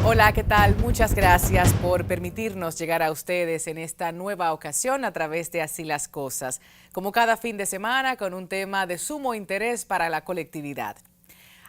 Hola, ¿qué tal? Muchas gracias por permitirnos llegar a ustedes en esta nueva ocasión a través de Así las Cosas, como cada fin de semana con un tema de sumo interés para la colectividad.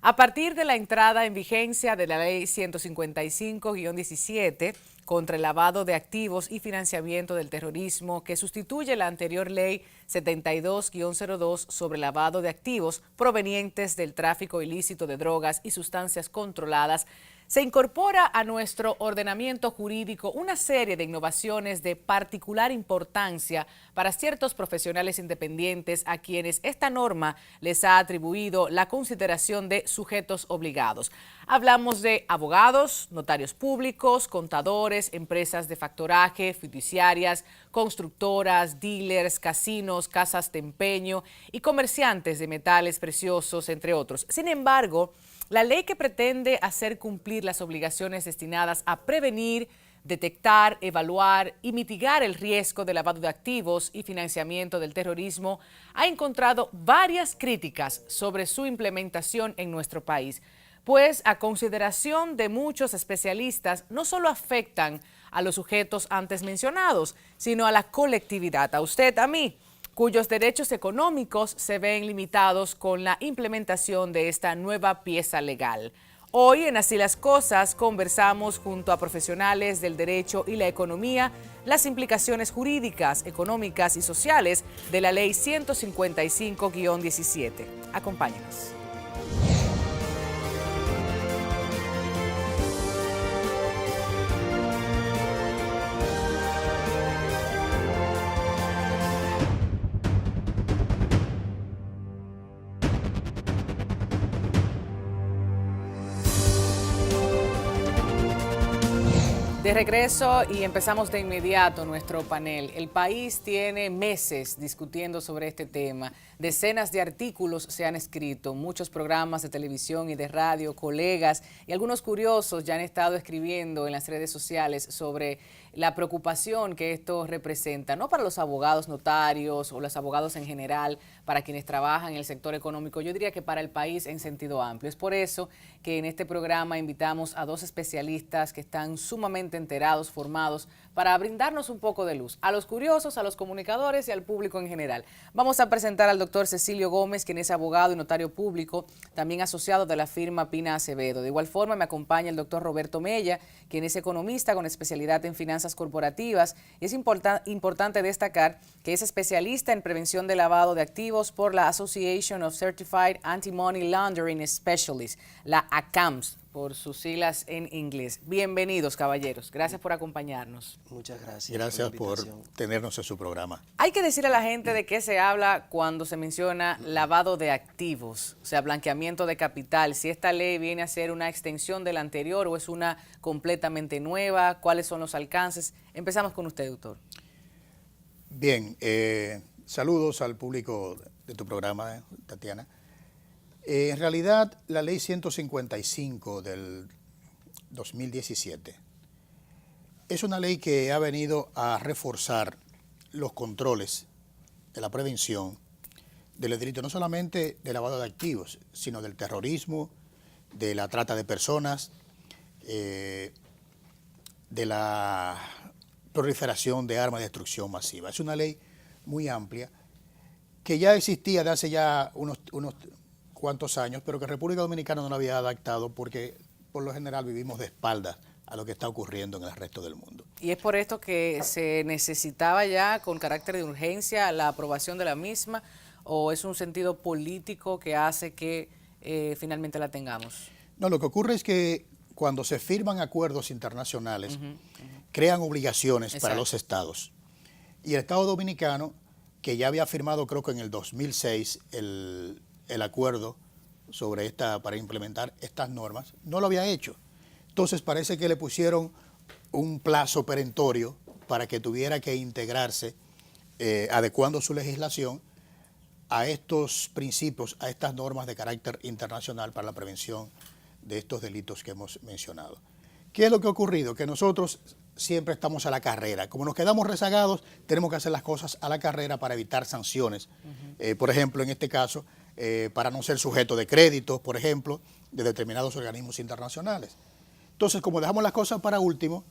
A partir de la entrada en vigencia de la Ley 155-17 contra el lavado de activos y financiamiento del terrorismo, que sustituye la anterior Ley 72-02 sobre lavado de activos provenientes del tráfico ilícito de drogas y sustancias controladas, se incorpora a nuestro ordenamiento jurídico una serie de innovaciones de particular importancia para ciertos profesionales independientes a quienes esta norma les ha atribuido la consideración de sujetos obligados. Hablamos de abogados, notarios públicos, contadores, empresas de factoraje, fiduciarias, constructoras, dealers, casinos, casas de empeño y comerciantes de metales preciosos, entre otros. Sin embargo, la ley que pretende hacer cumplir las obligaciones destinadas a prevenir, detectar, evaluar y mitigar el riesgo de lavado de activos y financiamiento del terrorismo ha encontrado varias críticas sobre su implementación en nuestro país, pues a consideración de muchos especialistas no solo afectan a los sujetos antes mencionados, sino a la colectividad, a usted, a mí, cuyos derechos económicos se ven limitados con la implementación de esta nueva pieza legal. Hoy en Así las Cosas conversamos junto a profesionales del derecho y la economía las implicaciones jurídicas, económicas y sociales de la Ley 155-17. Acompáñenos. De regreso y empezamos de inmediato nuestro panel. El país tiene meses discutiendo sobre este tema. Decenas de artículos se han escrito, muchos programas de televisión y de radio, colegas y algunos curiosos ya han estado escribiendo en las redes sociales sobre la preocupación que esto representa, no para los abogados notarios o los abogados en general, para quienes trabajan en el sector económico, yo diría que para el país en sentido amplio. Es por eso que en este programa invitamos a dos especialistas que están sumamente enterados, formados, para brindarnos un poco de luz a los curiosos, a los comunicadores y al público en general. Vamos a presentar al doctor Cecilio Gómez, quien es abogado y notario público, también asociado de la firma Pina Acevedo. De igual forma me acompaña el doctor Roberto Mella, quien es economista con especialidad en finanzas corporativas, y es importante destacar que es especialista en prevención de lavado de activos por la Association of Certified Anti-Money Laundering Specialists, la ACAMS, por sus siglas en inglés. Bienvenidos, caballeros. Gracias por acompañarnos. Muchas gracias. Gracias por tenernos en su programa. Hay que decir a la gente de qué se habla cuando se menciona lavado de activos, o sea, blanqueamiento de capital. Si esta ley viene a ser una extensión de la anterior o es una completamente nueva, ¿cuáles son los alcances? Empezamos con usted, doctor. Bien, saludos al público de tu programa, Tatiana. En realidad, la ley 155 del 2017 es una ley que ha venido a reforzar los controles de la prevención del delito, no solamente de lavado de activos, sino del terrorismo, de la trata de personas, de la proliferación de armas de destrucción masiva. Es una ley muy amplia que ya existía de hace ya unos cuantos años, pero que República Dominicana no la había adaptado porque por lo general vivimos de espaldas a lo que está ocurriendo en el resto del mundo. Y es por esto que se necesitaba ya con carácter de urgencia la aprobación de la misma, o es un sentido político que hace que finalmente la tengamos. No, lo que ocurre es que cuando se firman acuerdos internacionales, crean obligaciones para los estados. Y el Estado Dominicano, que ya había firmado creo que en el 2006 el acuerdo sobre para implementar estas normas, no lo había hecho. Entonces parece que le pusieron un plazo perentorio para que tuviera que integrarse, adecuando su legislación a estos principios, a estas normas de carácter internacional para la prevención de estos delitos que hemos mencionado. ¿Qué es lo que ha ocurrido? Que nosotros siempre estamos a la carrera. Como nos quedamos rezagados, tenemos que hacer las cosas a la carrera para evitar sanciones. Por ejemplo, en este caso, para no ser sujeto de créditos, por ejemplo, de determinados organismos internacionales. Entonces, como dejamos las cosas para último,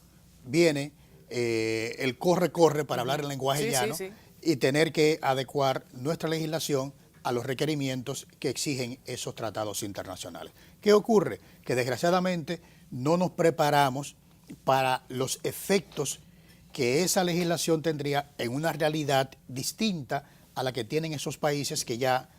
viene el corre-corre para hablar en lenguaje llano y tener que adecuar nuestra legislación a los requerimientos que exigen esos tratados internacionales. ¿Qué ocurre? Que desgraciadamente no nos preparamos para los efectos que esa legislación tendría en una realidad distinta a la que tienen esos países que ya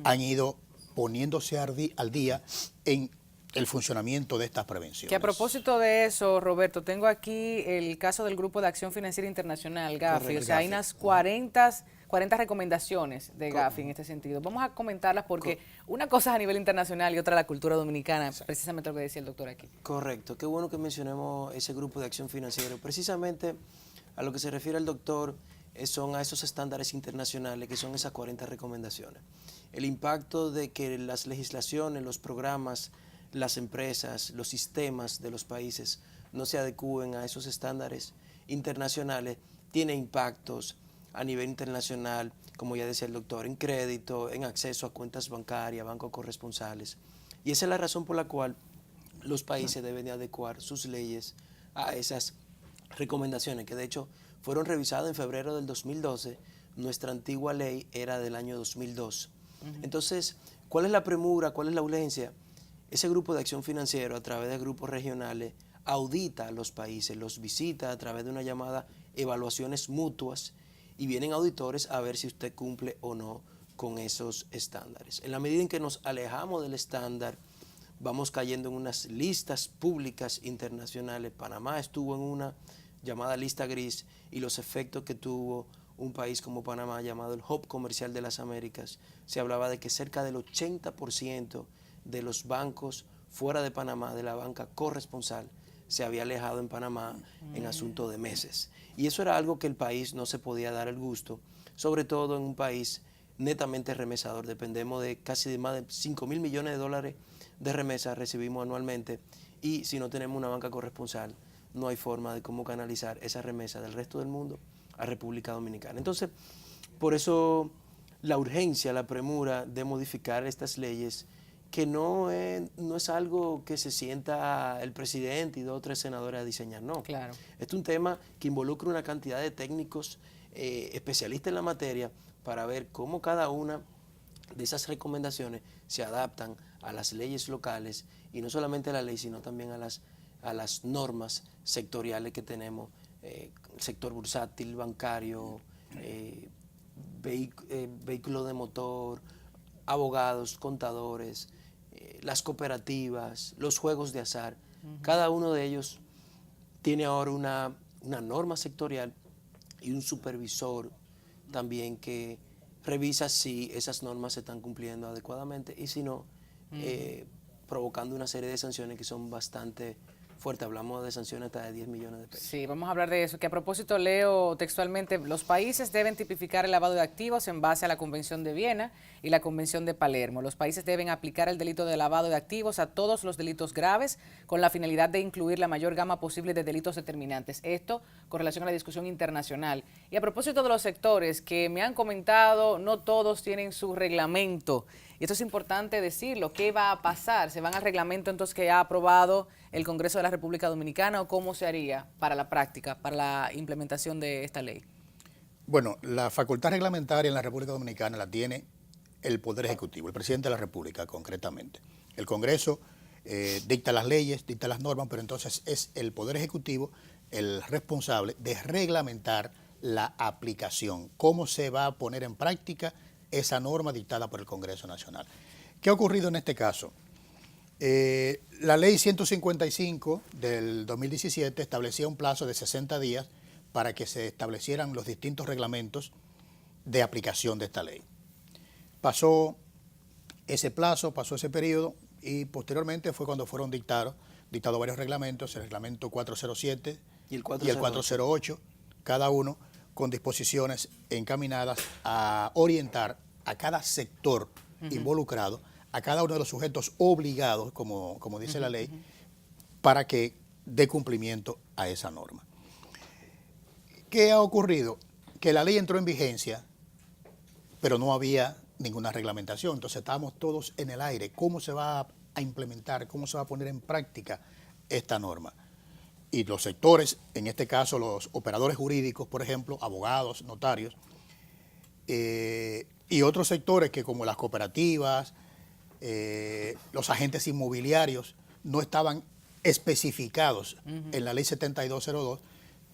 han ido poniéndose al día en el funcionamiento de estas prevenciones. Que a propósito de eso, Roberto, tengo aquí el caso del Grupo de Acción Financiera Internacional, GAFI. Correcto, o sea, hay unas 40 recomendaciones de GAFI en este sentido. Vamos a comentarlas porque una cosa es a nivel internacional y otra la cultura dominicana, exacto, precisamente lo que decía el doctor aquí. Correcto, qué bueno que mencionemos ese Grupo de Acción Financiera. Precisamente a lo que se refiere el doctor son a esos estándares internacionales que son esas 40 recomendaciones. El impacto de que las legislaciones, los programas, las empresas, los sistemas de los países no se adecúen a esos estándares internacionales tiene impactos a nivel internacional, como ya decía el doctor, en crédito, en acceso a cuentas bancarias, bancos corresponsales. Y esa es la razón por la cual los países deben de adecuar sus leyes a esas recomendaciones, que de hecho fueron revisadas en febrero del 2012. Nuestra antigua ley era del año 2002. Entonces, ¿cuál es la premura? ¿Cuál es la urgencia? Ese grupo de acción financiera, a través de grupos regionales, audita a los países, los visita a través de una llamada evaluaciones mutuas y vienen auditores a ver si usted cumple o no con esos estándares. En la medida en que nos alejamos del estándar, vamos cayendo en unas listas públicas internacionales. Panamá estuvo en una llamada lista gris y los efectos que tuvo un país como Panamá, llamado el Hub Comercial de las Américas, se hablaba de que cerca del 80% de los bancos fuera de Panamá, de la banca corresponsal, se había alejado en Panamá en asunto de meses. Y eso era algo que el país no se podía dar el gusto, sobre todo en un país netamente remesador. Dependemos de casi de más de 5.000 millones de dólares de remesas recibimos anualmente, y si no tenemos una banca corresponsal, no hay forma de cómo canalizar esa remesa del resto del mundo a República Dominicana. Entonces, por eso la urgencia, la premura de modificar estas leyes, que no es algo que se sienta el presidente y 2 o 3 senadores a diseñar, no. Claro. Es un tema que involucra una cantidad de técnicos especialistas en la materia para ver cómo cada una de esas recomendaciones se adaptan a las leyes locales, y no solamente a la ley, sino también a las normas sectoriales que tenemos, sector bursátil, bancario, vehículo de motor, abogados, contadores, las cooperativas, los juegos de azar. Cada uno de ellos tiene ahora una norma sectorial y un supervisor también que revisa si esas normas se están cumpliendo adecuadamente y si no, provocando una serie de sanciones que son bastante fuertes. Hablamos de sanciones hasta de 10 millones de pesos. Sí, vamos a hablar de eso, que a propósito leo textualmente: los países deben tipificar el lavado de activos en base a la Convención de Viena y la Convención de Palermo. Los países deben aplicar el delito de lavado de activos a todos los delitos graves con la finalidad de incluir la mayor gama posible de delitos determinantes. Esto con relación a la discusión internacional. Y a propósito de los sectores que me han comentado, no todos tienen su reglamento. Y esto es importante decirlo. ¿Qué va a pasar? ¿Se van al reglamento entonces que ha aprobado el Congreso de la República Dominicana, o cómo se haría para la práctica, para la implementación de esta ley? Bueno, la facultad reglamentaria en la República Dominicana la tiene el Poder Ejecutivo, el presidente de la República concretamente. El Congreso dicta las leyes, dicta las normas, pero entonces es el Poder Ejecutivo el responsable de reglamentar la aplicación, cómo se va a poner en práctica esa norma dictada por el Congreso Nacional. ¿Qué ha ocurrido en este caso? La ley 155 del 2017 establecía un plazo de 60 días para que se establecieran los distintos reglamentos de aplicación de esta ley. Pasó ese plazo, pasó ese periodo, y posteriormente fue cuando fueron dictados varios reglamentos, el reglamento 407 y el 408, cada uno con disposiciones encaminadas a orientar a cada sector involucrado, a cada uno de los sujetos obligados, como dice la ley, para que dé cumplimiento a esa norma. ¿Qué ha ocurrido? Que la ley entró en vigencia, pero no había ninguna reglamentación. Entonces estábamos todos en el aire. ¿Cómo se va a implementar? ¿Cómo se va a poner en práctica esta norma. Y los sectores, en este caso los operadores jurídicos, por ejemplo, abogados, notarios, y otros sectores que como las cooperativas, los agentes inmobiliarios, no estaban especificados en la ley 7202,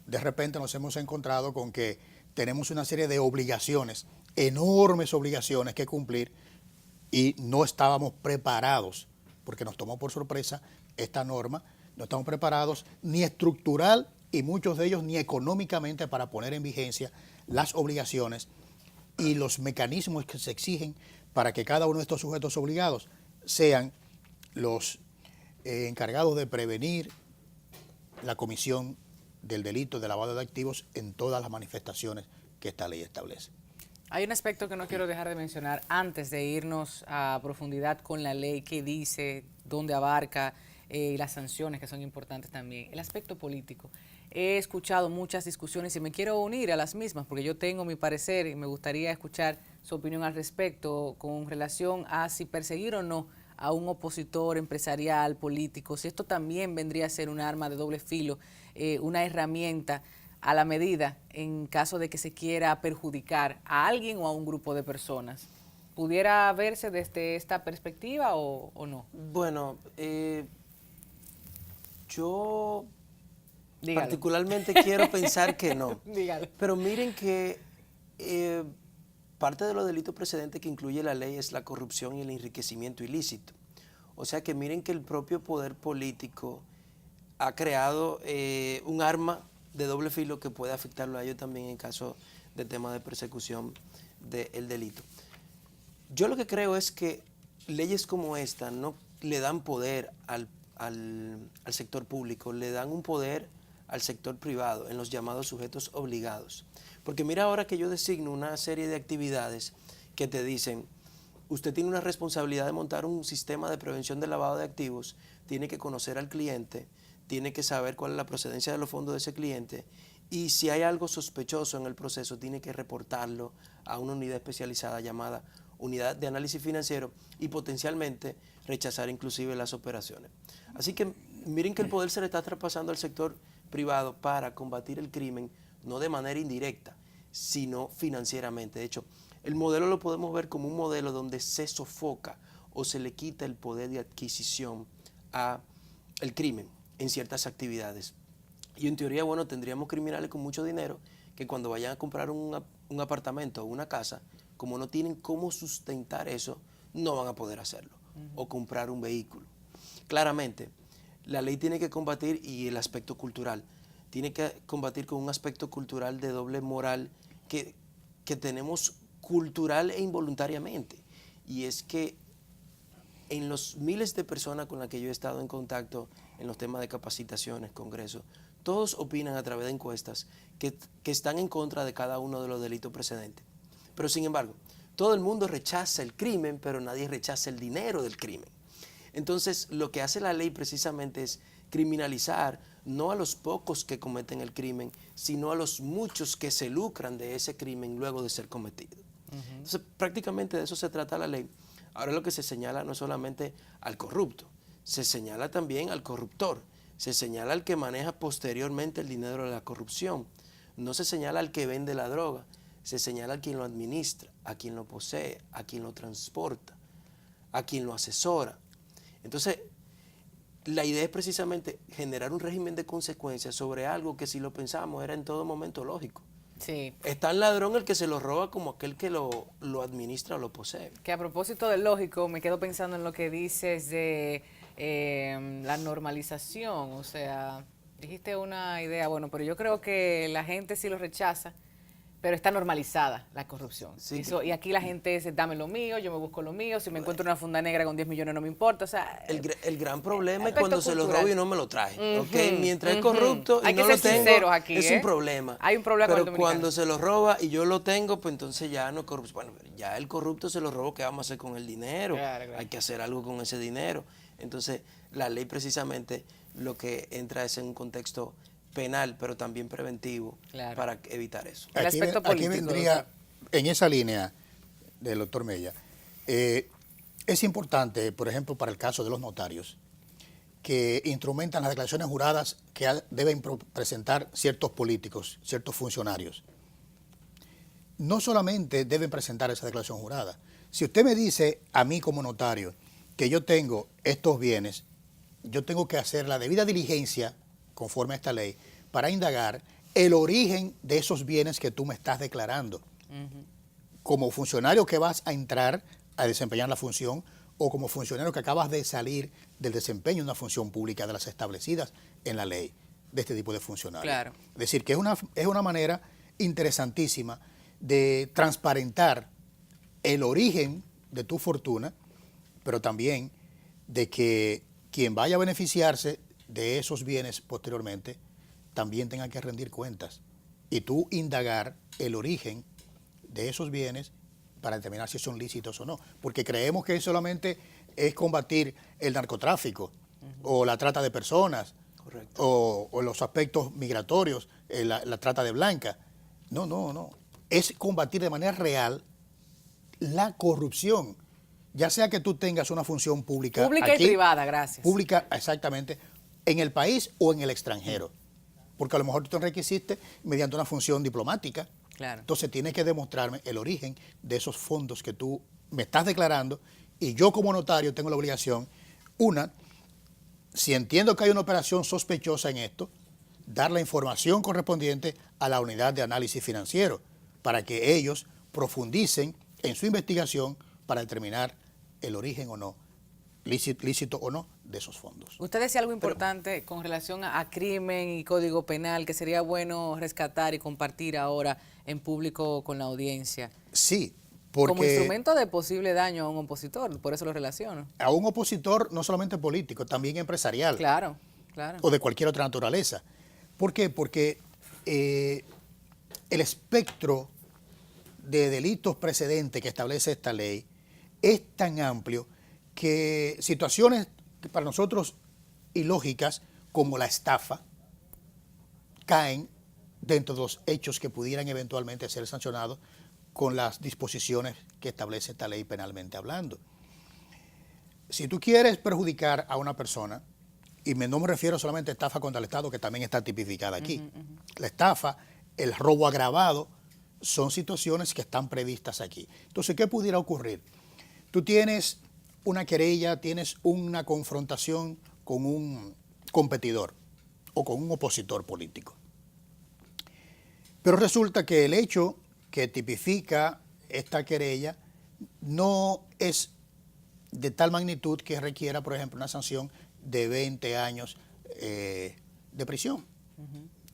de repente nos hemos encontrado con que tenemos una serie de obligaciones, enormes obligaciones que cumplir, y no estábamos preparados, porque nos tomó por sorpresa esta norma. No estamos preparados ni estructural y muchos de ellos ni económicamente para poner en vigencia las obligaciones y los mecanismos que se exigen para que cada uno de estos sujetos obligados sean los encargados de prevenir la comisión del delito de lavado de activos en todas las manifestaciones que esta ley establece. Hay un aspecto que no quiero dejar de mencionar antes de irnos a profundidad con la ley, qué dice, dónde abarca, y las sanciones que son importantes también. El aspecto político. He escuchado muchas discusiones y me quiero unir a las mismas porque yo tengo mi parecer y me gustaría escuchar su opinión al respecto con relación a si perseguir o no a un opositor empresarial, político, si esto también vendría a ser un arma de doble filo, una herramienta a la medida en caso de que se quiera perjudicar a alguien o a un grupo de personas. ¿Pudiera verse desde esta perspectiva o no? Bueno, yo Dígalo. particularmente quiero pensar que no. Dígalo. Pero miren que parte de los delitos precedentes que incluye la ley es la corrupción y el enriquecimiento ilícito. O sea que miren que el propio poder político ha creado un arma de doble filo que puede afectarlo a ellos también en caso de tema de persecución del delito. Yo lo que creo es que leyes como esta no le dan poder al sector público, le dan un poder al sector privado en los llamados sujetos obligados. Porque mira ahora que yo designo una serie de actividades que te dicen, usted tiene una responsabilidad de montar un sistema de prevención del lavado de activos, tiene que conocer al cliente, tiene que saber cuál es la procedencia de los fondos de ese cliente y si hay algo sospechoso en el proceso tiene que reportarlo a una unidad especializada llamada unidad de análisis financiero y potencialmente rechazar inclusive las operaciones. Así que miren que el poder se le está traspasando al sector privado para combatir el crimen, no de manera indirecta, sino financieramente. De hecho, el modelo lo podemos ver como un modelo donde se sofoca o se le quita el poder de adquisición al crimen en ciertas actividades. Y en teoría, bueno, tendríamos criminales con mucho dinero que cuando vayan a comprar un apartamento o una casa, como no tienen cómo sustentar eso, no van a poder hacerlo. O comprar un vehículo. Claramente, la ley tiene que combatir, y el aspecto cultural, tiene que combatir con un aspecto cultural de doble moral que tenemos cultural e involuntariamente. Y es que en los miles de personas con las que yo he estado en contacto en los temas de capacitaciones, congresos, todos opinan a través de encuestas que están en contra de cada uno de los delitos precedentes. Pero sin embargo, todo el mundo rechaza el crimen, pero nadie rechaza el dinero del crimen. Entonces, lo que hace la ley precisamente es criminalizar no a los pocos que cometen el crimen, sino a los muchos que se lucran de ese crimen luego de ser cometido. Entonces, prácticamente de eso se trata la ley. Ahora lo que se señala no es solamente al corrupto, se señala también al corruptor, se señala al que maneja posteriormente el dinero de la corrupción, no se señala al que vende la droga, se señala a quien lo administra, a quien lo posee, a quien lo transporta, a quien lo asesora. Entonces, la idea es precisamente generar un régimen de consecuencias sobre algo que si lo pensamos era en todo momento lógico. Sí. Es tan ladrón el que se lo roba como aquel que lo administra o lo posee. Que a propósito de lógico, me quedo pensando en lo que dices de la normalización. O sea, dijiste una idea, bueno, pero yo creo que la gente sí lo rechaza, pero está normalizada la corrupción. Sí. Eso, y aquí la gente dice, dame lo mío, yo me busco lo mío, si me encuentro una funda negra con 10 millones no me importa. O sea, El gran problema es aspecto cuando se lo cultural. roba y no me lo trae. ¿Okay? Mientras es corrupto y Hay que no lo ser tengo, sinceros aquí, es un problema. Hay un problema con el Pero dominicano. cuando se lo roba y yo lo tengo, pues entonces ya no es corrupción. Bueno, ya el corrupto se lo robó, ¿qué vamos a hacer con el dinero? Claro. Hay que hacer algo con ese dinero. Entonces, la ley precisamente lo que entra es en un contexto penal, pero también preventivo, Claro. para evitar eso. El aspecto Aquí político, vendría, en esa línea del doctor Mella, es importante, por ejemplo, para el caso de los notarios, que instrumentan las declaraciones juradas que deben presentar ciertos políticos, ciertos funcionarios. No solamente deben presentar esa declaración jurada. Si usted me dice a mí como notario que yo tengo estos bienes, yo tengo que hacer la debida diligencia, conforme a esta ley, para indagar el origen de esos bienes que tú me estás declarando. Como funcionario que vas a entrar a desempeñar la función o como funcionario que acabas de salir del desempeño de una función pública de las establecidas en la ley de este tipo de funcionarios. Claro. Es decir, que es una manera interesantísima de transparentar el origen de tu fortuna, pero también de que quien vaya a beneficiarse de esos bienes posteriormente también tenga que rendir cuentas y tú indagar el origen de esos bienes para determinar si son lícitos o no, porque creemos que solamente es combatir el narcotráfico o la trata de personas. Correcto. O los aspectos migratorios, la trata de blancas. No. Es combatir de manera real la corrupción, ya sea que tú tengas una función pública. Pública aquí, y privada, gracias. Pública, exactamente, en el país o en el extranjero. Porque a lo mejor tú te enriqueciste mediante una función diplomática. Claro. Entonces tienes que demostrarme el origen de esos fondos que tú me estás declarando y yo como notario tengo la obligación, si entiendo que hay una operación sospechosa en esto, dar la información correspondiente a la unidad de análisis financiero para que ellos profundicen en su investigación para determinar el origen o no, lícito o no, de esos fondos. Usted decía algo importante con relación a crimen y código penal que sería bueno rescatar y compartir ahora en público con la audiencia. Sí, porque como instrumento de posible daño a un opositor, por eso lo relaciono. A un opositor no solamente político, también empresarial. Claro. O de cualquier otra naturaleza. ¿Por qué? Porque el espectro de delitos precedentes que establece esta ley es tan amplio que situaciones que para nosotros ilógicas como la estafa caen dentro de los hechos que pudieran eventualmente ser sancionados con las disposiciones que establece esta ley penalmente hablando. Si tú quieres perjudicar a una persona, y no me refiero solamente a estafa contra el Estado, que también está tipificada aquí. La estafa, el robo agravado, son situaciones que están previstas aquí. Entonces, ¿qué pudiera ocurrir? Tú tienes una querella, tienes una confrontación con un competidor o con un opositor político. Pero resulta que el hecho que tipifica esta querella no es de tal magnitud que requiera, por ejemplo, una sanción de 20 años de prisión.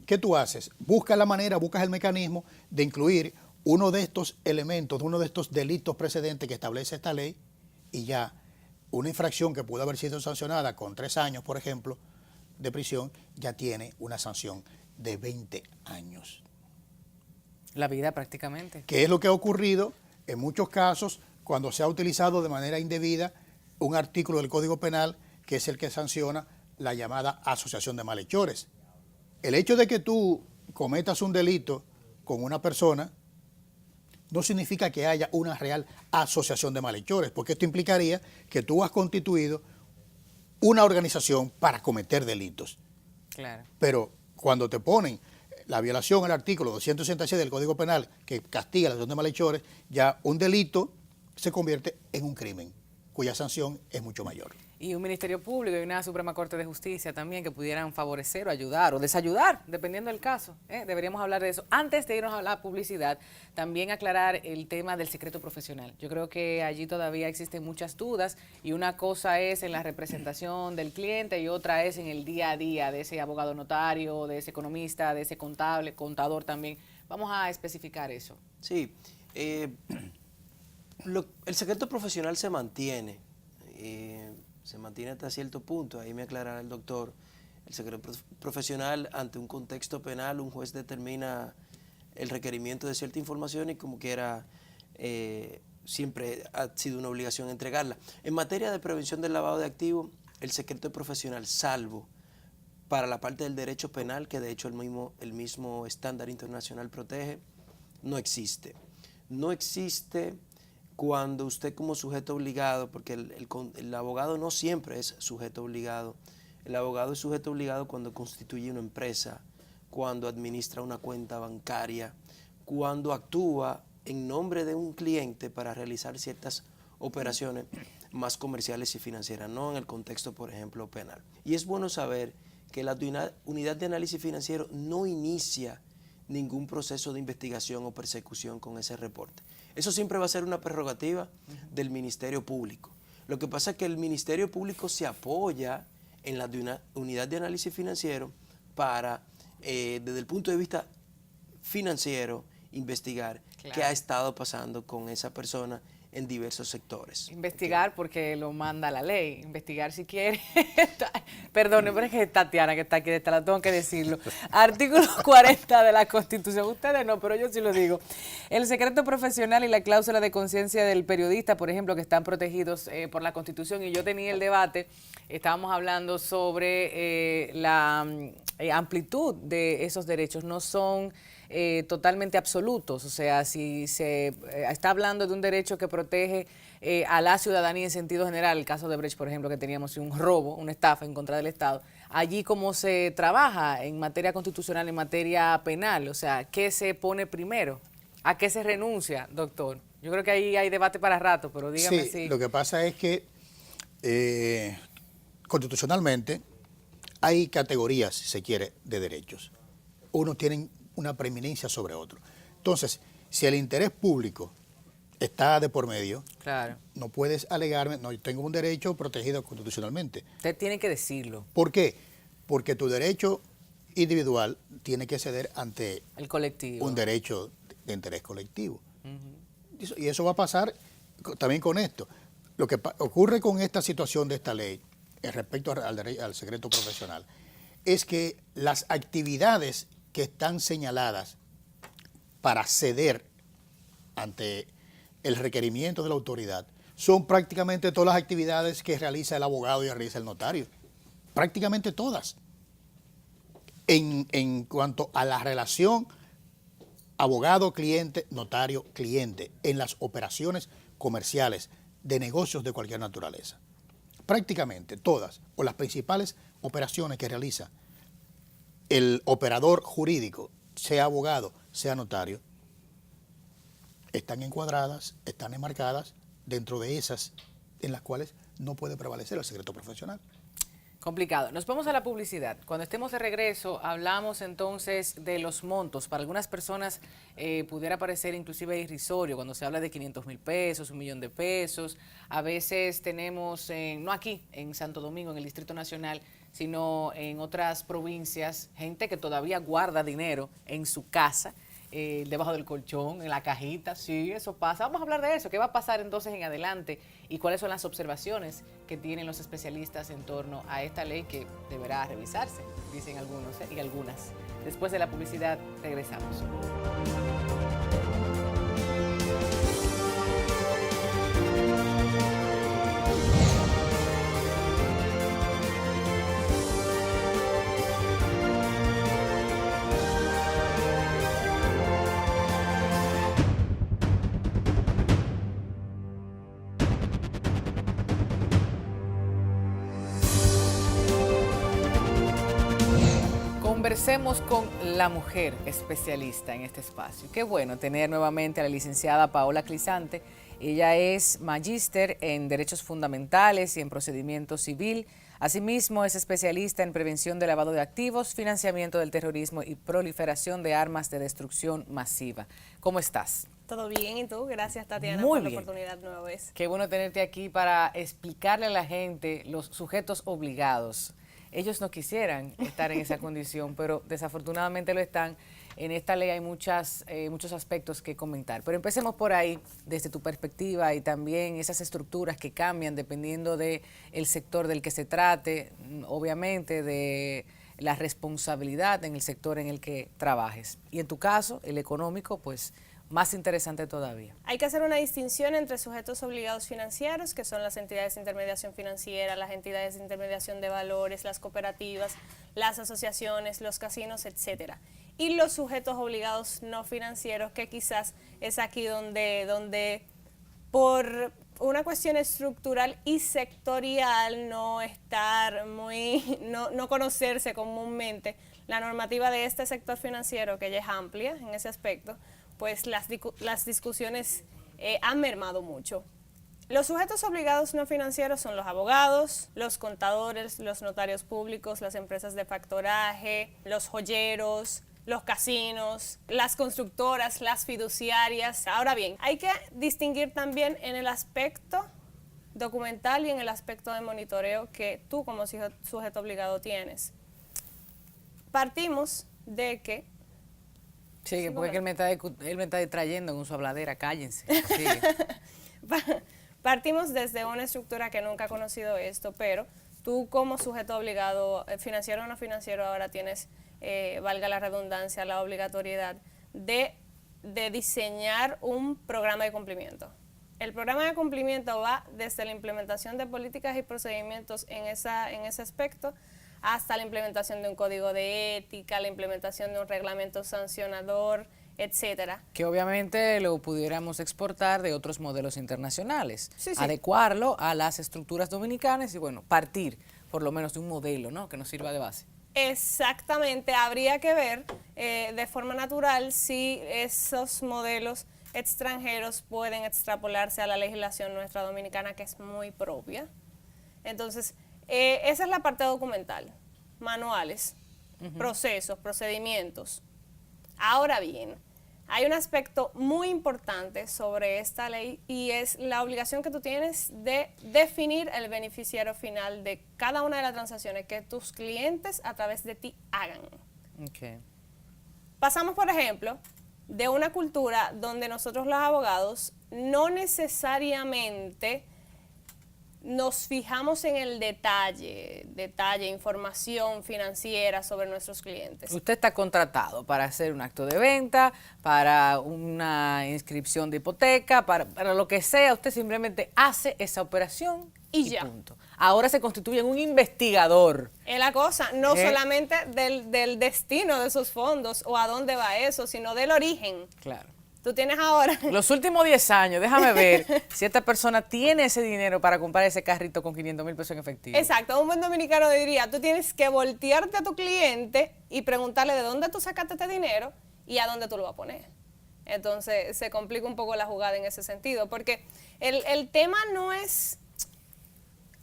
¿Qué tú haces? Buscas la manera, buscas el mecanismo de incluir uno de estos elementos, uno de estos delitos precedentes que establece esta ley y ya una infracción que pudo haber sido sancionada con 3 años, por ejemplo, de prisión, ya tiene una sanción de 20 años. La vida prácticamente. ¿Qué es lo que ha ocurrido en muchos casos cuando se ha utilizado de manera indebida un artículo del Código Penal que es el que sanciona la llamada asociación de malhechores? El hecho de que tú cometas un delito con una persona no significa que haya una real asociación de malhechores, porque esto implicaría que tú has constituido una organización para cometer delitos. Claro. Pero cuando te ponen la violación al artículo 266 del Código Penal, que castiga la asociación de malhechores, ya un delito se convierte en un crimen, cuya sanción es mucho mayor. Y un Ministerio Público y una Suprema Corte de Justicia también que pudieran favorecer o ayudar o desayudar, dependiendo del caso. Deberíamos hablar de eso. Antes de irnos a la publicidad, también aclarar el tema del secreto profesional. Yo creo que allí todavía existen muchas dudas y una cosa es en la representación del cliente y otra es en el día a día de ese abogado notario, de ese economista, de ese contador también. Vamos a especificar eso. Sí, el secreto profesional se mantiene. Se mantiene hasta cierto punto, ahí me aclarará el doctor. El secreto profesional, ante un contexto penal, un juez determina el requerimiento de cierta información y como quiera, siempre ha sido una obligación entregarla. En materia de prevención del lavado de activos, el secreto profesional, salvo para la parte del derecho penal, que de hecho el mismo estándar internacional protege, no existe. No existe cuando usted como sujeto obligado, porque el abogado no siempre es sujeto obligado, El abogado es sujeto obligado cuando constituye una empresa, cuando administra una cuenta bancaria, cuando actúa en nombre de un cliente para realizar ciertas operaciones más comerciales y financieras, no en el contexto, por ejemplo, penal. Y es bueno saber que la unidad de análisis financiero no inicia ningún proceso de investigación o persecución con ese reporte. Eso siempre va a ser una prerrogativa del Ministerio Público. Lo que pasa es que el Ministerio Público se apoya en la unidad de análisis financiero para, desde el punto de vista financiero, investigar qué ha estado pasando con esa persona en diversos sectores. Investigar porque lo manda la ley, investigar si quiere. Perdón, pero es que es Tatiana que está aquí, la tengo que decirlo. Artículo 40 de la Constitución, ustedes no, pero yo sí lo digo. El secreto profesional y la cláusula de conciencia del periodista, por ejemplo, que están protegidos por la Constitución, y yo tenía el debate, estábamos hablando sobre la amplitud de esos derechos, no son totalmente absolutos, o sea, si se está hablando de un derecho que protege a la ciudadanía en sentido general, el caso de Brecht, por ejemplo, que teníamos un robo, una estafa en contra del Estado, allí cómo se trabaja en materia constitucional, en materia penal, o sea, ¿qué se pone primero? ¿A qué se renuncia, doctor? Yo creo que ahí hay debate para rato, pero dígame si... Lo que pasa es que constitucionalmente hay categorías, si se quiere, de derechos. Unos tienen una preeminencia sobre otro. Entonces, si el interés público está de por medio, claro, no puedes alegarme, no, yo tengo un derecho protegido constitucionalmente. Usted tiene que decirlo. ¿Por qué? Porque tu derecho individual tiene que ceder ante el colectivo, un derecho de interés colectivo. Y eso va a pasar también con esto. Lo que ocurre con esta situación de esta ley, respecto al secreto profesional, es que las actividades que están señaladas para ceder ante el requerimiento de la autoridad son prácticamente todas las actividades que realiza el abogado y realiza el notario. Prácticamente todas. En cuanto a la relación abogado-cliente, notario-cliente, en las operaciones comerciales de negocios de cualquier naturaleza. Prácticamente todas, o las principales operaciones que realiza el operador jurídico, sea abogado, sea notario, están encuadradas, están enmarcadas dentro de esas en las cuales no puede prevalecer el secreto profesional. Complicado. Nos vamos a la publicidad. Cuando estemos de regreso, hablamos entonces de los montos. Para algunas personas pudiera parecer inclusive irrisorio cuando se habla de 500,000 pesos, 1,000,000 de pesos. A veces tenemos, no aquí, en Santo Domingo, en el Distrito Nacional, sino en otras provincias, gente que todavía guarda dinero en su casa, debajo del colchón, en la cajita. Sí, eso pasa. Vamos a hablar de eso. ¿Qué va a pasar entonces en adelante? ¿Y cuáles son las observaciones que tienen los especialistas en torno a esta ley que deberá revisarse? Dicen algunos y algunas. Después de la publicidad, regresamos. Conversemos con la mujer especialista en este espacio. Qué bueno tener nuevamente a la licenciada Paola Clisante. Ella es magíster en Derechos Fundamentales y en Procedimiento Civil. Asimismo, es especialista en prevención de lavado de activos, financiamiento del terrorismo y proliferación de armas de destrucción masiva. ¿Cómo estás? Todo bien, ¿y tú? Gracias, Tatiana, Muy por bien. la oportunidad nueva vez. Qué bueno tenerte aquí para explicarle a la gente los sujetos obligados. Ellos no quisieran estar en esa condición, pero desafortunadamente lo están. En esta ley hay muchos aspectos que comentar. Pero empecemos por ahí, desde tu perspectiva, y también esas estructuras que cambian dependiendo del sector del que se trate, obviamente de la responsabilidad en el sector en el que trabajes. Y en tu caso, el económico, pues más interesante todavía. Hay que hacer una distinción entre sujetos obligados financieros, que son las entidades de intermediación financiera, las entidades de intermediación de valores, las cooperativas, las asociaciones, los casinos, etcétera. Y los sujetos obligados no financieros, que quizás es aquí donde por una cuestión estructural y sectorial, no conocerse comúnmente la normativa de este sector financiero, que ya es amplia en ese aspecto, pues las discusiones han mermado mucho. Los sujetos obligados no financieros son los abogados, los contadores, los notarios públicos, las empresas de factoraje, los joyeros, los casinos, las constructoras, las fiduciarias. Ahora bien, hay que distinguir también en el aspecto documental y en el aspecto de monitoreo que tú como sujeto obligado tienes. Partimos de que... Sí, porque él me está distrayendo con su habladera, cállense. Sigue. Partimos desde una estructura que nunca ha conocido esto, pero tú como sujeto obligado, financiero o no financiero, ahora tienes, valga la redundancia, la obligatoriedad de diseñar un programa de cumplimiento. El programa de cumplimiento va desde la implementación de políticas y procedimientos en ese aspecto hasta la implementación de un código de ética, la implementación de un reglamento sancionador, etcétera. Que obviamente lo pudiéramos exportar de otros modelos internacionales, Sí. adecuarlo a las estructuras dominicanas y bueno, partir por lo menos de un modelo, ¿no?, que nos sirva de base. Exactamente, habría que ver de forma natural si esos modelos extranjeros pueden extrapolarse a la legislación nuestra dominicana, que es muy propia. Entonces, esa es la parte documental, manuales, procesos, procedimientos. Ahora bien, hay un aspecto muy importante sobre esta ley y es la obligación que tú tienes de definir el beneficiario final de cada una de las transacciones que tus clientes a través de ti hagan. Okay. Pasamos, por ejemplo, de una cultura donde nosotros los abogados no necesariamente nos fijamos en el detalle, información financiera sobre nuestros clientes. Usted está contratado para hacer un acto de venta, para una inscripción de hipoteca, para lo que sea, usted simplemente hace esa operación y ya. Punto. Ahora se constituye en un investigador. Es la cosa, no solamente del destino de esos fondos o a dónde va eso, sino del origen. Claro. Tú tienes ahora... Los últimos 10 años, déjame ver si esta persona tiene ese dinero para comprar ese carrito con 500,000 pesos en efectivo. Exacto, un buen dominicano diría, tú tienes que voltearte a tu cliente y preguntarle de dónde tú sacaste este dinero y a dónde tú lo vas a poner. Entonces se complica un poco la jugada en ese sentido, porque el tema no es...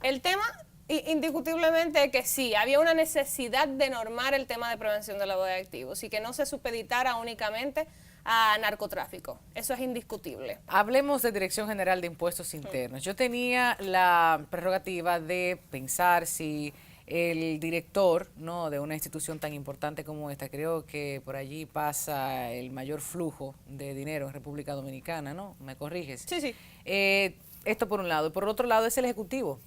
El tema indiscutiblemente es que sí, había una necesidad de normar el tema de prevención del lavado de activos y que no se supeditara únicamente a narcotráfico. Eso es indiscutible. Hablemos de Dirección General de Impuestos Internos. Yo tenía la prerrogativa de pensar si el director, ¿no?, de una institución tan importante como esta, creo que por allí pasa el mayor flujo de dinero en República Dominicana, ¿no? ¿Me corriges? Sí. Esto por un lado. Y por otro lado es el Ejecutivo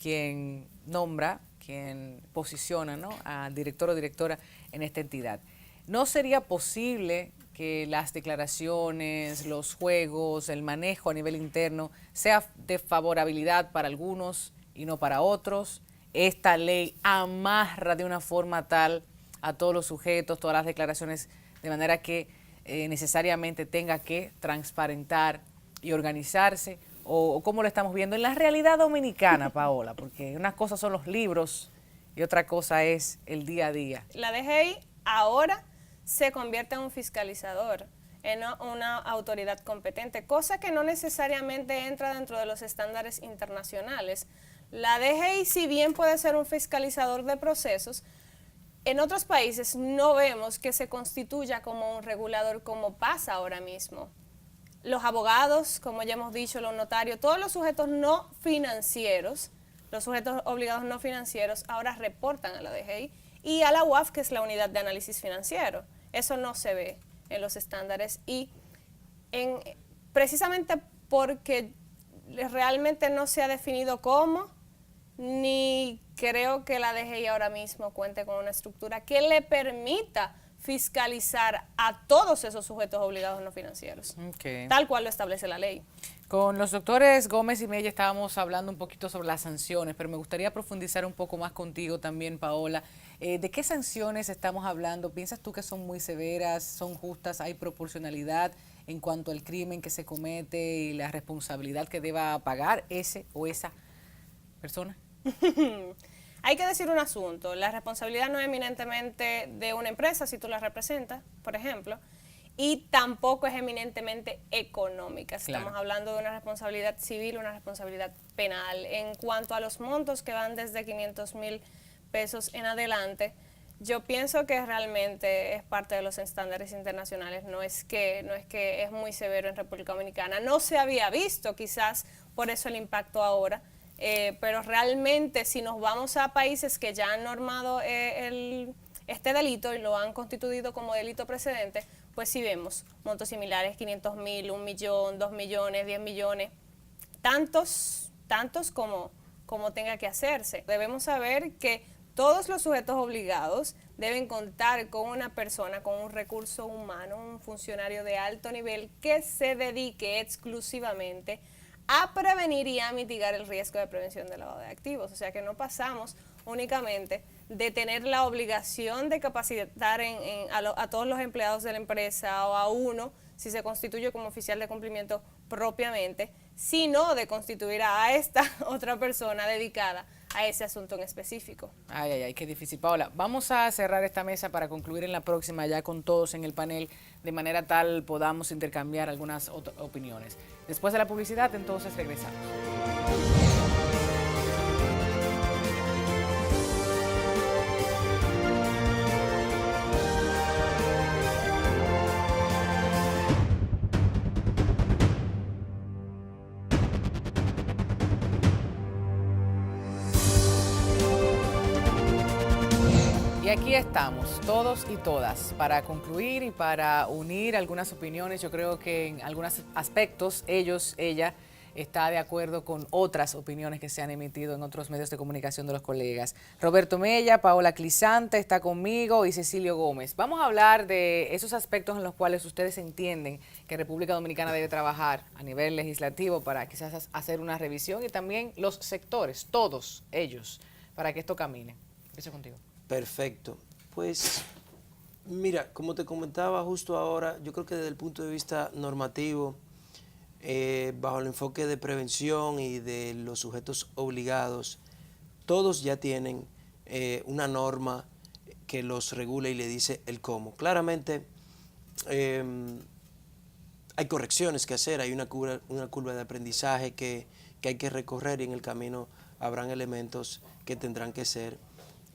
quien nombra, quien posiciona, ¿no?, al director o directora en esta entidad. ¿No sería posible que las declaraciones, los juegos, el manejo a nivel interno sea de favorabilidad para algunos y no para otros? Esta ley amarra de una forma tal a todos los sujetos, todas las declaraciones, de manera que necesariamente tenga que transparentar y organizarse. ¿O cómo lo estamos viendo en la realidad dominicana, Paola? Porque unas cosas son los libros y otra cosa es el día a día. La DGI ahora se convierte en un fiscalizador, en una autoridad competente, cosa que no necesariamente entra dentro de los estándares internacionales. La DGI, si bien puede ser un fiscalizador de procesos, en otros países no vemos que se constituya como un regulador como pasa ahora mismo. Los abogados, como ya hemos dicho, los notarios, todos los sujetos no financieros, los sujetos obligados no financieros, ahora reportan a la DGI y a la UAF, que es la unidad de análisis financiero. Eso no se ve en los estándares y precisamente porque realmente no se ha definido cómo, ni creo que la DGI ahora mismo cuente con una estructura que le permita fiscalizar a todos esos sujetos obligados no financieros, tal cual lo establece la ley. Con los doctores Gómez y Mella estábamos hablando un poquito sobre las sanciones, pero me gustaría profundizar un poco más contigo también, Paola. ¿De qué sanciones estamos hablando? ¿Piensas tú que son muy severas, son justas, hay proporcionalidad en cuanto al crimen que se comete y la responsabilidad que deba pagar ese o esa persona? Hay que decir un asunto, la responsabilidad no es eminentemente de una empresa si tú la representas, por ejemplo, y tampoco es eminentemente económica. Claro. Estamos hablando de una responsabilidad civil, una responsabilidad penal. En cuanto a los montos que van desde 500,000 pesos en adelante, yo pienso que realmente es parte de los estándares internacionales, no es que es muy severo en República Dominicana. No se había visto, quizás por eso el impacto ahora, pero realmente si nos vamos a países que ya han normado este delito y lo han constituido como delito precedente, pues sí vemos montos similares, 500,000, 1 millón, 2 millones, 10 millones, tantos como tenga que hacerse. Debemos saber que todos los sujetos obligados deben contar con una persona, con un recurso humano, un funcionario de alto nivel que se dedique exclusivamente a prevenir y a mitigar el riesgo de prevención del lavado de activos. O sea que no pasamos únicamente de tener la obligación de capacitar a todos los empleados de la empresa o a uno, si se constituye como oficial de cumplimiento propiamente, sino de constituir a esta otra persona dedicada a ese asunto en específico. Ay, qué difícil. Paola, vamos a cerrar esta mesa para concluir en la próxima ya con todos en el panel, de manera tal podamos intercambiar algunas opiniones. Después de la publicidad, entonces regresamos. Y aquí estamos, todos y todas, para concluir y para unir algunas opiniones. Yo creo que en algunos aspectos ella está de acuerdo con otras opiniones que se han emitido en otros medios de comunicación de los colegas. Roberto Mella, Paola Clisante está conmigo y Cecilio Gómez. Vamos a hablar de esos aspectos en los cuales ustedes entienden que República Dominicana debe trabajar a nivel legislativo para quizás hacer una revisión, y también los sectores, todos ellos, para que esto camine. Empiezo contigo. Perfecto. Pues, mira, como te comentaba justo ahora, yo creo que desde el punto de vista normativo, bajo el enfoque de prevención y de los sujetos obligados, todos ya tienen una norma que los regula y le dice el cómo. Claramente, hay correcciones que hacer, hay una curva de aprendizaje que hay que recorrer, y en el camino habrán elementos que tendrán que ser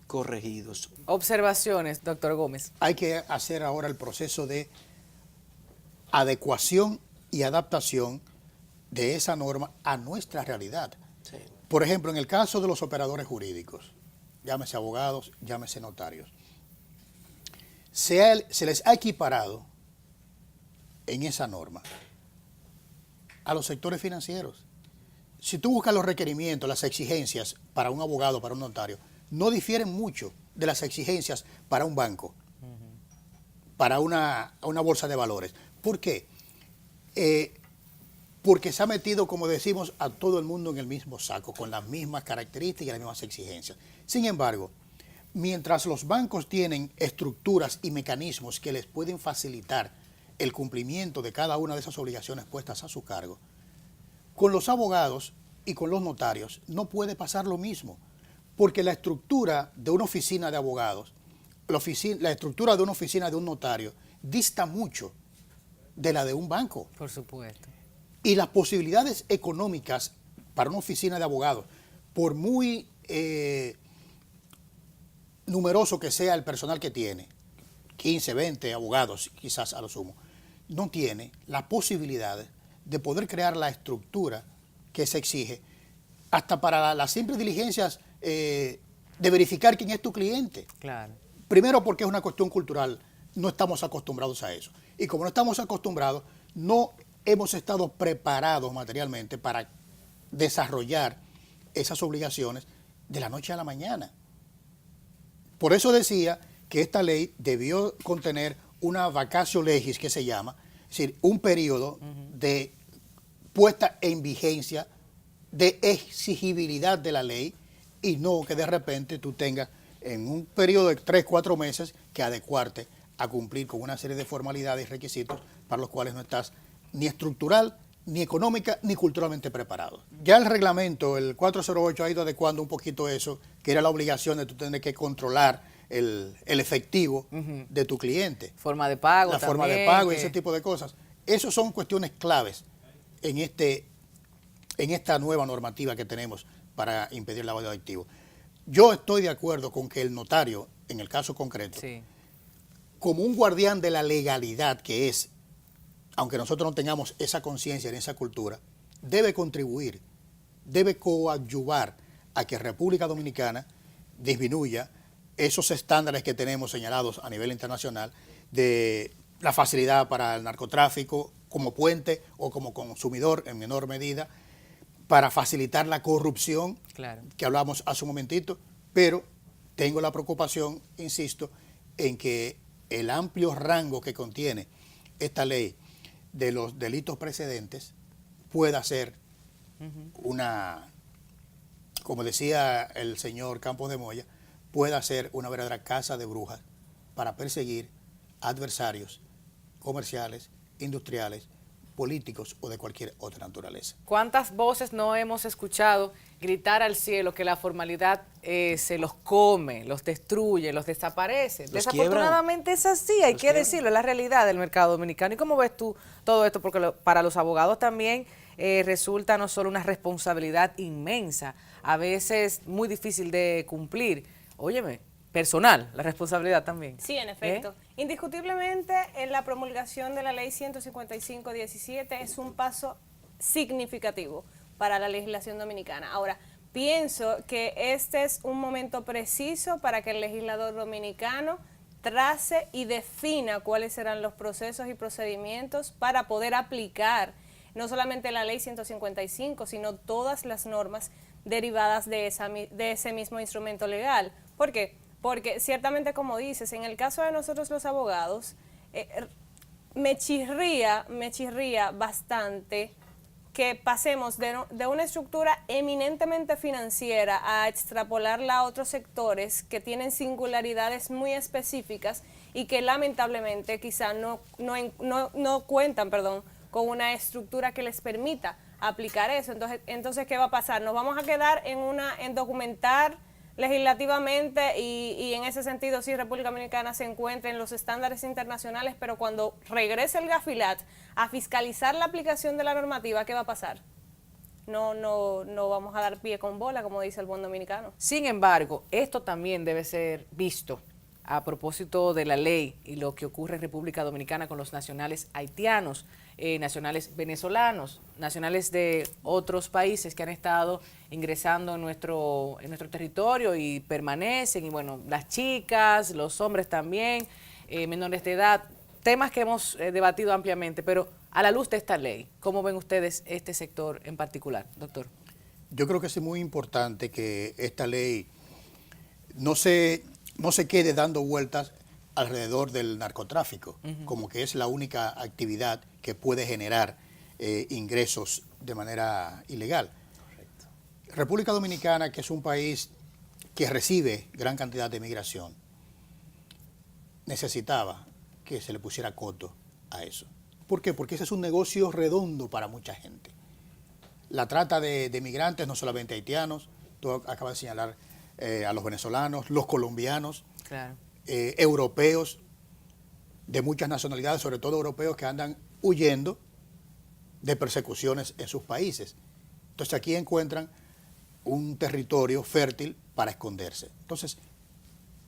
corregidos. Observaciones, doctor Gómez. Hay que hacer ahora el proceso de adecuación y adaptación de esa norma a nuestra realidad. Sí. Por ejemplo, en el caso de los operadores jurídicos, llámese abogados, llámese notarios, se les ha equiparado en esa norma a los sectores financieros. Si tú buscas los requerimientos, las exigencias para un abogado, para un notario, no difieren mucho de las exigencias para un banco, para una bolsa de valores. ¿Por qué? Porque se ha metido, como decimos, a todo el mundo en el mismo saco, con las mismas características y las mismas exigencias. Sin embargo, mientras los bancos tienen estructuras y mecanismos que les pueden facilitar el cumplimiento de cada una de esas obligaciones puestas a su cargo, con los abogados y con los notarios no puede pasar lo mismo, porque la estructura de una oficina de abogados, la estructura de una oficina de un notario, dista mucho de la de un banco. Por supuesto. Y las posibilidades económicas para una oficina de abogados, por muy numeroso que sea el personal que tiene, 15, 20 abogados quizás a lo sumo, no tiene las posibilidades de poder crear la estructura que se exige hasta para las simples diligencias de verificar quién es tu cliente. Claro. Primero porque es una cuestión cultural, no estamos acostumbrados a eso. Y como no estamos acostumbrados, no hemos estado preparados materialmente para desarrollar esas obligaciones de la noche a la mañana. Por eso decía que esta ley debió contener una vacatio legis, que se llama, es decir, un periodo de puesta en vigencia, de exigibilidad de la ley, y no que de repente tú tengas en un periodo de 3, 4 meses que adecuarte a cumplir con una serie de formalidades y requisitos para los cuales no estás ni estructural, ni económica, ni culturalmente preparados. Ya el reglamento, el 408, ha ido adecuando un poquito eso, que era la obligación de tú tener que controlar el efectivo de tu cliente. Forma de pago La también, forma de pago y que- ese tipo de cosas. Esas son cuestiones claves en esta nueva normativa que tenemos para impedir el lavado de activos. Yo estoy de acuerdo con que el notario, en el caso concreto, Sí. como un guardián de la legalidad que es, aunque nosotros no tengamos esa conciencia ni esa cultura, debe contribuir, debe coadyuvar a que República Dominicana disminuya esos estándares que tenemos señalados a nivel internacional de la facilidad para el narcotráfico como puente o como consumidor en menor medida, para facilitar la corrupción, Claro. que hablamos hace un momentito, pero tengo la preocupación, insisto, en que el amplio rango que contiene esta ley de los delitos precedentes pueda ser una, como decía el señor Campos de Moya, pueda ser una verdadera caza de brujas para perseguir adversarios comerciales, industriales, políticos o de cualquier otra naturaleza. ¿Cuántas voces no hemos escuchado gritar al cielo que la formalidad se los come, los destruye, los desaparece? Los Desafortunadamente es así, hay Los que quiebran. decirlo, es la realidad del mercado dominicano. ¿Y cómo ves tú todo esto? Porque para los abogados también resulta no solo una responsabilidad inmensa, a veces muy difícil de cumplir. Óyeme, personal, la responsabilidad también. Sí, en efecto. Indiscutiblemente, en la promulgación de la Ley 155-17 es un paso significativo para la legislación dominicana. Ahora, pienso que este es un momento preciso para que el legislador dominicano trace y defina cuáles serán los procesos y procedimientos para poder aplicar no solamente la Ley 155, sino todas las normas derivadas de ese mismo instrumento legal. ¿Por qué? Porque ciertamente, como dices, en el caso de nosotros los abogados, me chirría bastante que pasemos de una estructura eminentemente financiera a extrapolarla a otros sectores que tienen singularidades muy específicas y que lamentablemente quizá no cuentan, con una estructura que les permita aplicar eso. Entonces ¿qué va a pasar? Nos vamos a quedar en documentar legislativamente y en ese sentido sí República Dominicana se encuentra en los estándares internacionales, pero cuando regrese el Gafilat a fiscalizar la aplicación de la normativa, ¿qué va a pasar? No vamos a dar pie con bola, como dice el buen dominicano. Sin embargo, esto también debe ser visto a propósito de la ley y lo que ocurre en República Dominicana con los nacionales haitianos, nacionales venezolanos, nacionales de otros países que han estado ingresando en nuestro territorio y permanecen, y bueno, las chicas, los hombres también, menores de edad, temas que hemos debatido ampliamente, pero a la luz de esta ley, ¿cómo ven ustedes este sector en particular, doctor? Yo creo que es muy importante que esta ley no se quede dando vueltas alrededor del narcotráfico, como que es la única actividad que puede generar ingresos de manera ilegal. Correcto. República Dominicana, que es un país que recibe gran cantidad de migración, necesitaba que se le pusiera coto a eso. ¿Por qué? Porque ese es un negocio redondo para mucha gente. La trata de migrantes, no solamente haitianos, tú acabas de señalar a los venezolanos, los colombianos, Claro. Europeos de muchas nacionalidades, sobre todo europeos que andan huyendo de persecuciones en sus países. Entonces aquí encuentran un territorio fértil para esconderse. Entonces,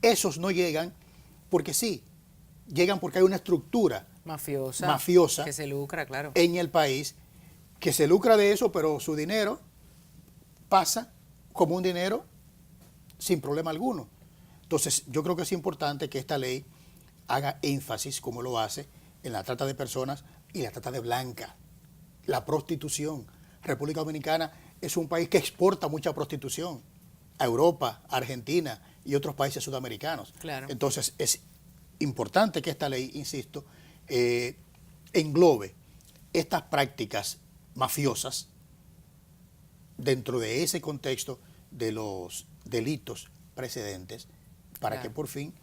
esos no llegan porque sí, llegan porque hay una estructura mafiosa que se lucra, claro. en el país que se lucra de eso, pero su dinero pasa como un dinero sin problema alguno. Entonces, yo creo que es importante que esta ley haga énfasis, como lo hace, en la trata de personas y la trata de blanca, la prostitución. República Dominicana es un país que exporta mucha prostitución a Europa, a Argentina y otros países sudamericanos. Claro. Entonces, es importante que esta ley, insisto, englobe estas prácticas mafiosas dentro de ese contexto de los delitos precedentes para Claro. que por fin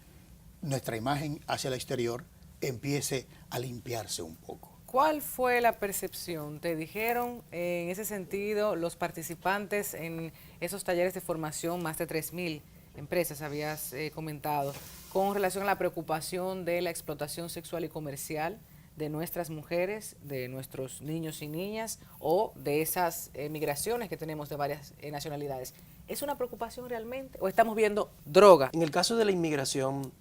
nuestra imagen hacia el exterior empiece a limpiarse un poco. ¿Cuál fue la percepción? ¿Te dijeron en ese sentido los participantes en esos talleres de formación, más de 3.000 empresas habías comentado, con relación a la preocupación de la explotación sexual y comercial de nuestras mujeres, de nuestros niños y niñas o de esas migraciones que tenemos de varias nacionalidades? ¿Es una preocupación realmente o estamos viendo droga? En el caso de la inmigración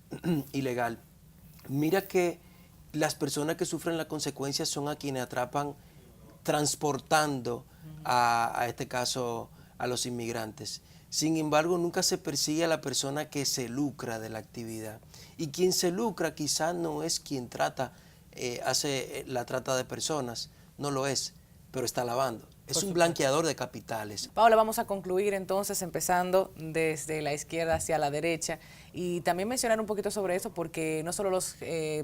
ilegal, mira que las personas que sufren las consecuencias son a quienes atrapan transportando a este caso a los inmigrantes. Sin embargo, nunca se persigue a la persona que se lucra de la actividad. Y quien se lucra quizás no es quien hace la trata de personas, no lo es, pero está lavando. Es un blanqueador de capitales. Paola, vamos a concluir entonces empezando desde la izquierda hacia la derecha y también mencionar un poquito sobre eso porque no solo los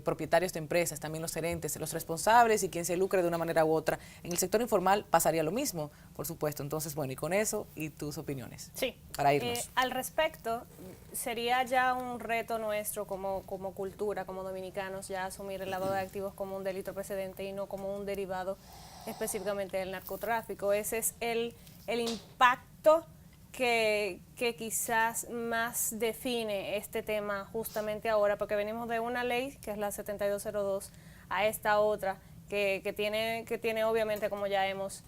propietarios de empresas, también los gerentes, los responsables y quien se lucre de una manera u otra. En el sector informal pasaría lo mismo, por supuesto. Entonces, bueno, y con eso y tus opiniones. Sí. Para irnos. Al respecto, sería ya un reto nuestro como cultura, como dominicanos, ya asumir el lavado de activos como un delito precedente y no como un derivado específicamente del narcotráfico. Ese es el impacto que quizás más define este tema justamente ahora, porque venimos de una ley, que es la 7202, a esta otra, que tiene obviamente, como ya hemos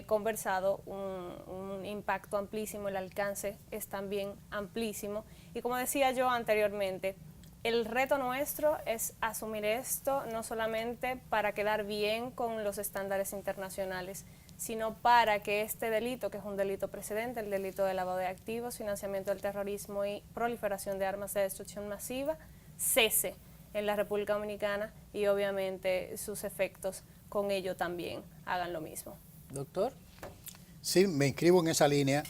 conversado, un impacto amplísimo, el alcance es también amplísimo. Y como decía yo anteriormente, el reto nuestro es asumir esto no solamente para quedar bien con los estándares internacionales, sino para que este delito, que es un delito precedente, el delito de lavado de activos, financiamiento del terrorismo y proliferación de armas de destrucción masiva, cese en la República Dominicana y obviamente sus efectos con ello también hagan lo mismo. Doctor. Sí, me inscribo en esa línea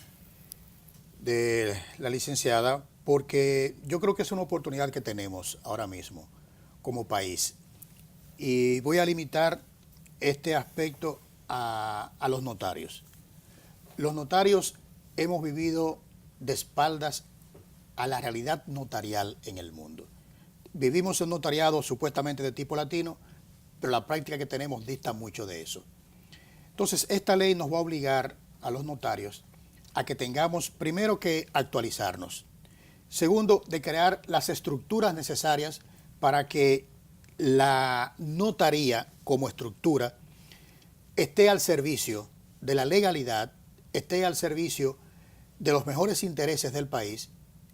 de la licenciada porque yo creo que es una oportunidad que tenemos ahora mismo como país. Y voy a limitar este aspecto a los notarios. Los notarios hemos vivido de espaldas a la realidad notarial en el mundo. Vivimos un notariado supuestamente de tipo latino, pero la práctica que tenemos dista mucho de eso. Entonces, esta ley nos va a obligar a los notarios a que tengamos, primero, que actualizarnos. Segundo, de crear las estructuras necesarias para que la notaría como estructura esté al servicio de la legalidad, esté al servicio de los mejores intereses del país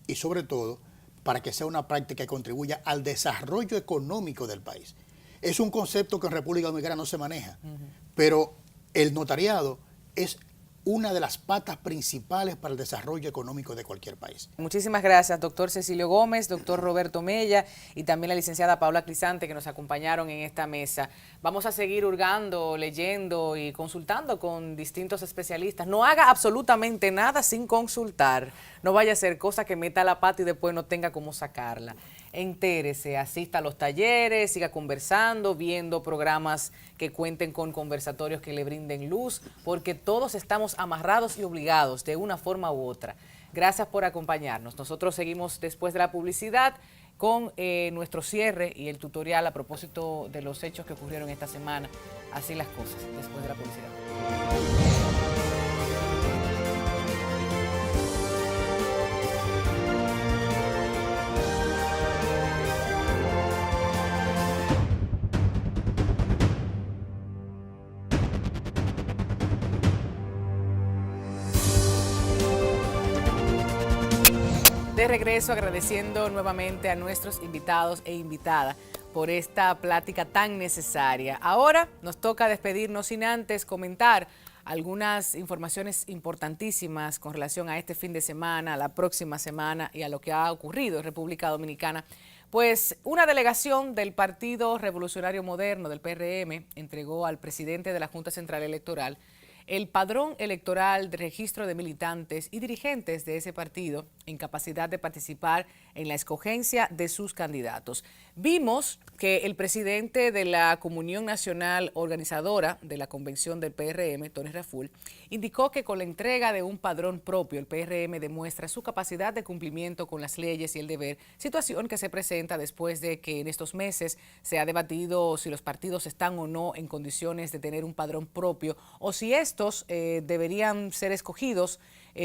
y sobre todo para que sea una práctica que contribuya al desarrollo económico del país. Es un concepto que en República Dominicana no se maneja, pero el notariado es una de las patas principales para el desarrollo económico de cualquier país. Muchísimas gracias, doctor Cecilio Gómez, doctor Roberto Mella y también la licenciada Paola Crisante que nos acompañaron en esta mesa. Vamos a seguir hurgando, leyendo y consultando con distintos especialistas. No haga absolutamente nada sin consultar. No vaya a hacer cosa que meta la pata y después no tenga cómo sacarla. Entérese, asista a los talleres, siga conversando, viendo programas que cuenten con conversatorios que le brinden luz, porque todos estamos amarrados y obligados de una forma u otra. Gracias por acompañarnos. Nosotros seguimos después de la publicidad con nuestro cierre y el tutorial a propósito de los hechos que ocurrieron esta semana. Así las cosas, después de la publicidad. De regreso, agradeciendo nuevamente a nuestros invitados e invitadas por esta plática tan necesaria. Ahora nos toca despedirnos sin antes comentar algunas informaciones importantísimas con relación a este fin de semana, a la próxima semana y a lo que ha ocurrido en República Dominicana. Pues una delegación del Partido Revolucionario Moderno, del PRM, entregó al presidente de la Junta Central Electoral el padrón electoral de registro de militantes y dirigentes de ese partido en capacidad de participar en la escogencia de sus candidatos. Vimos que el presidente de la Comunión Nacional Organizadora de la Convención del PRM, Tony Raful, indicó que con la entrega de un padrón propio, el PRM demuestra su capacidad de cumplimiento con las leyes y el deber, situación que se presenta después de que en estos meses se ha debatido si los partidos están o no en condiciones de tener un padrón propio o si estos deberían ser escogidos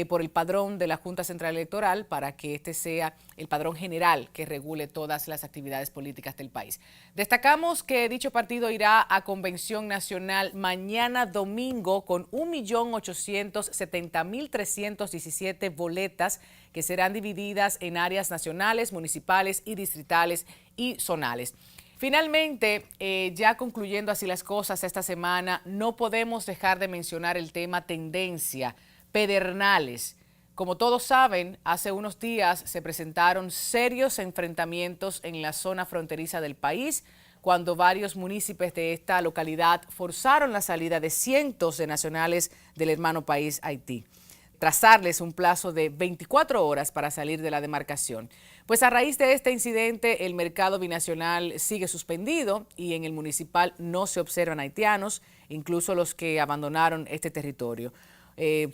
por el padrón de la Junta Central Electoral para que este sea el padrón general que regule todas las actividades políticas del país. Destacamos que dicho partido irá a Convención Nacional mañana domingo con 1.870.317 boletas que serán divididas en áreas nacionales, municipales y distritales y zonales. Finalmente, ya concluyendo así las cosas esta semana, no podemos dejar de mencionar el tema tendencia, Pedernales. Como todos saben, hace unos días se presentaron serios enfrentamientos en la zona fronteriza del país, cuando varios municipios de esta localidad forzaron la salida de cientos de nacionales del hermano país Haití, tras darles un plazo de 24 horas para salir de la demarcación. Pues a raíz de este incidente, el mercado binacional sigue suspendido y en el municipal no se observan haitianos, incluso los que abandonaron este territorio.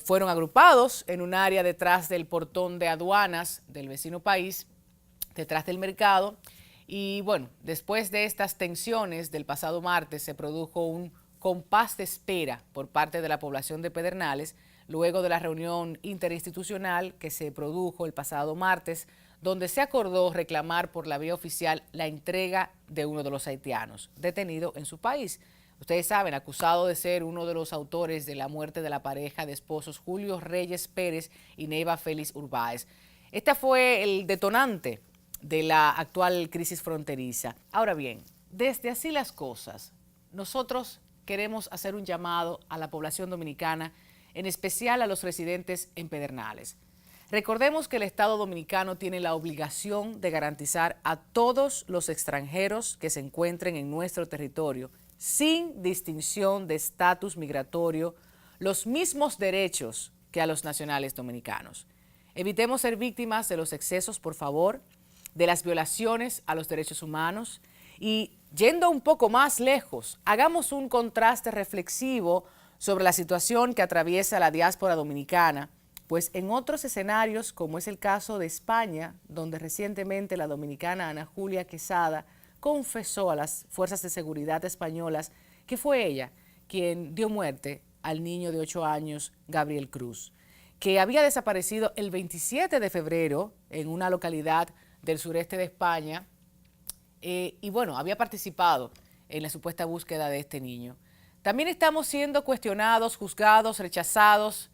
Fueron agrupados en un área detrás del portón de aduanas del vecino país, detrás del mercado. Y bueno, después de estas tensiones del pasado martes se produjo un compás de espera por parte de la población de Pedernales, luego de la reunión interinstitucional que se produjo el pasado martes, donde se acordó reclamar por la vía oficial la entrega de uno de los haitianos detenido en su país. Ustedes saben, acusado de ser uno de los autores de la muerte de la pareja de esposos Julio Reyes Pérez y Neiva Félix Urbáez. Este fue el detonante de la actual crisis fronteriza. Ahora bien, desde así las cosas, nosotros queremos hacer un llamado a la población dominicana, en especial a los residentes en Pedernales. Recordemos que el Estado dominicano tiene la obligación de garantizar a todos los extranjeros que se encuentren en nuestro territorio, sin distinción de estatus migratorio, los mismos derechos que a los nacionales dominicanos. Evitemos ser víctimas de los excesos, por favor, de las violaciones a los derechos humanos y, yendo un poco más lejos, hagamos un contraste reflexivo sobre la situación que atraviesa la diáspora dominicana, pues en otros escenarios, como es el caso de España, donde recientemente la dominicana Ana Julia Quesada confesó a las fuerzas de seguridad españolas que fue ella quien dio muerte al niño de 8 años, Gabriel Cruz, que había desaparecido el 27 de febrero en una localidad del sureste de España y bueno, había participado en la supuesta búsqueda de este niño. También estamos siendo cuestionados, juzgados, rechazados,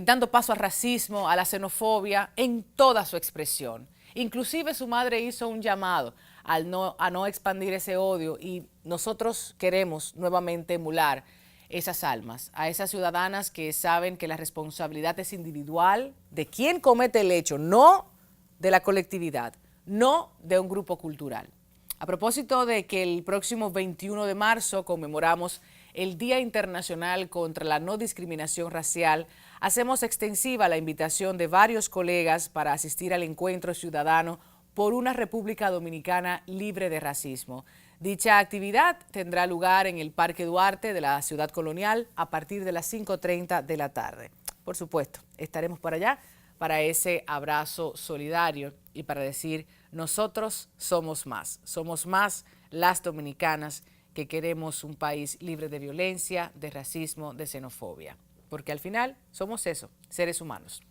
dando paso al racismo, a la xenofobia en toda su expresión. Inclusive su madre hizo un llamado a no expandir ese odio y nosotros queremos nuevamente emular esas almas, a esas ciudadanas que saben que la responsabilidad es individual de quien comete el hecho, no de la colectividad, no de un grupo cultural. A propósito de que el próximo 21 de marzo conmemoramos el Día Internacional contra la No Discriminación Racial, hacemos extensiva la invitación de varios colegas para asistir al encuentro ciudadano por una República Dominicana libre de racismo. Dicha actividad tendrá lugar en el Parque Duarte de la Ciudad Colonial a partir de las 5:30 de la tarde. Por supuesto, estaremos por allá para ese abrazo solidario y para decir, nosotros somos más las dominicanas que queremos un país libre de violencia, de racismo, de xenofobia, porque al final somos eso, seres humanos.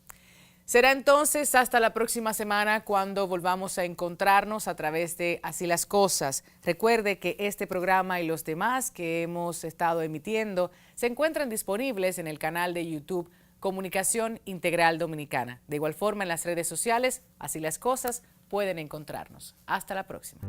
Será entonces hasta la próxima semana cuando volvamos a encontrarnos a través de Así las Cosas. Recuerde que este programa y los demás que hemos estado emitiendo se encuentran disponibles en el canal de YouTube Comunicación Integral Dominicana. De igual forma en las redes sociales, Así las Cosas, pueden encontrarnos. Hasta la próxima.